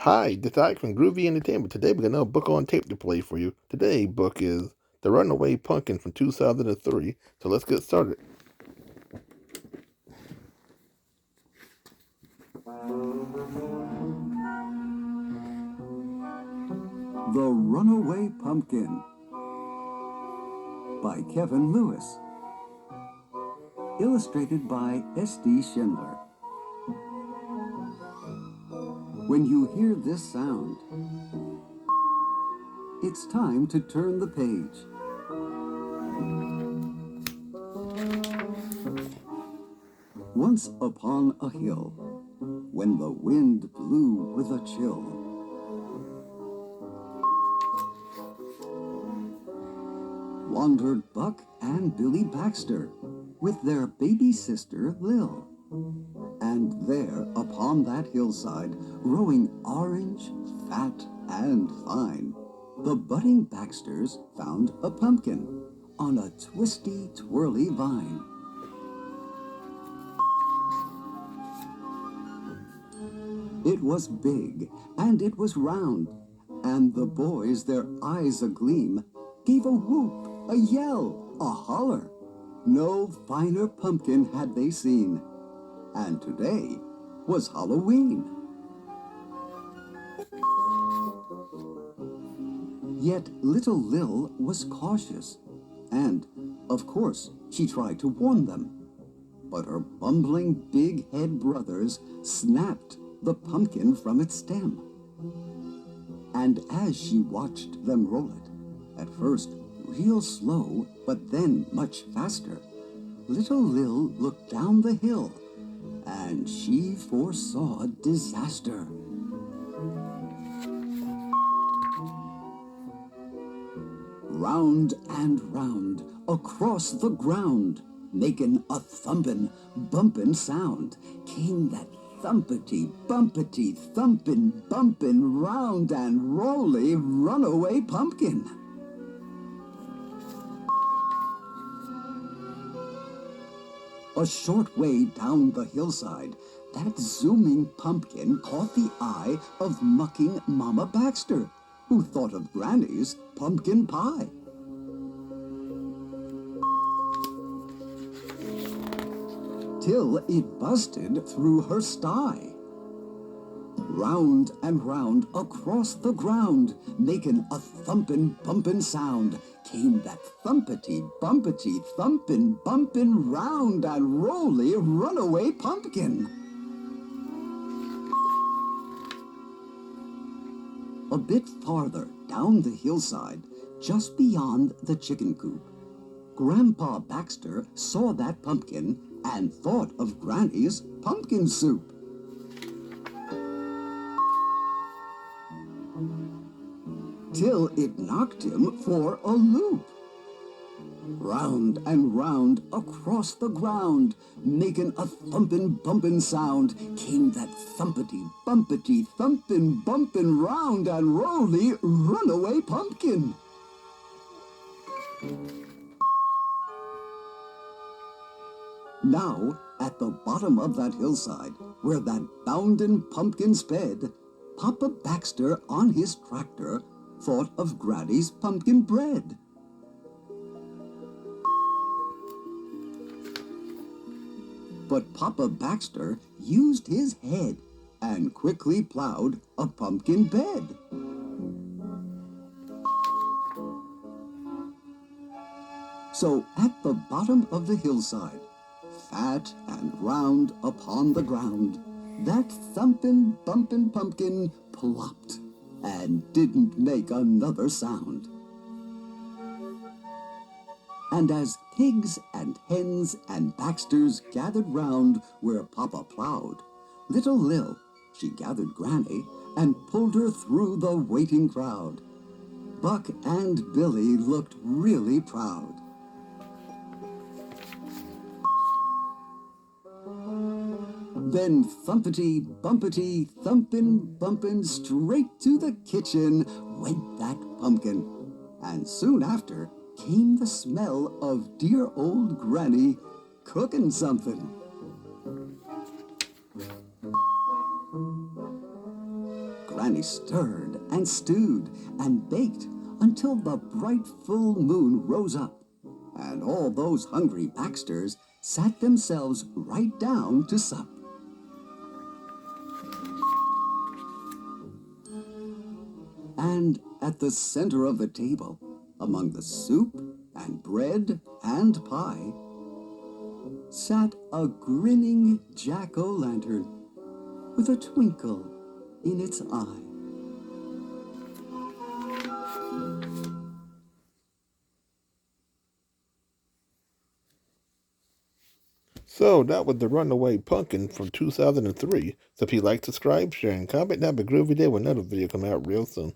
Hi, this is Ike from Groovy Entertainment. Today we got another book on tape to play for you. Today's book is The Runaway Pumpkin from 2003. So let's get started. The Runaway Pumpkin by Kevin Lewis. Illustrated by S.D. Schindler. When you hear this sound, it's time to turn the page. Once upon a hill, when the wind blew with a chill, wandered Buck and Billy Baxter with their baby sister Lil. And there upon that hillside, growing orange, fat, and fine, the budding Baxters found a pumpkin on a twisty, twirly vine. It was big, and it was round, and the boys, their eyes agleam, gave a whoop, a yell, a holler. No finer pumpkin had they seen. And today was Halloween. Yet little Lil was cautious, and, of course, she tried to warn them. But her bumbling big-head brothers snapped the pumpkin from its stem. And as she watched them roll it, at first real slow, but then much faster, little Lil looked down the hill, and she foresaw disaster. Round and round, across the ground, making a thumpin', bumpin' sound, came that thumpity, bumpity, thumpin', bumpin', round and rolly runaway pumpkin. A short way down the hillside, that zooming pumpkin caught the eye of mucking Mama Baxter, who thought of Granny's pumpkin pie. Till it busted through her sty. Round and round across the ground, making a thumpin', bumpin' sound, came that thumpity, bumpity, thumpin', bumpin', round and rolly runaway pumpkin. A bit farther down the hillside, just beyond the chicken coop, Grandpa Baxter saw that pumpkin and thought of Granny's pumpkin soup. Till it knocked him for a loop. Round and round across the ground, making a thumpin', bumpin' sound, came that thumpity, bumpity, thumpin', bumpin', round and rolly runaway pumpkin. Now, at the bottom of that hillside, where that boundin' pumpkin sped, Papa Baxter on his tractor thought of Granny's pumpkin bread. But Papa Baxter used his head and quickly plowed a pumpkin bed. So at the bottom of the hillside, fat and round upon the ground, that thumpin', bumpin' pumpkin plopped and didn't make another sound. And as pigs and hens and Baxters gathered round where Papa plowed, little Lil, she gathered Granny and pulled her through the waiting crowd. Buck and Billy looked really proud. Then thumpity, bumpity, thumpin', bumpin', straight to the kitchen went that pumpkin. And soon after came the smell of dear old Granny cooking something. Granny stirred and stewed and baked until the bright full moon rose up, and all those hungry Baxters sat themselves right down to sup. And at the center of the table, among the soup and bread and pie, sat a grinning jack-o'-lantern with a twinkle in its eye. So that was the Runaway Pumpkin from 2003. So if you like, subscribe, share, and comment. Have a groovy day when another video come out real soon.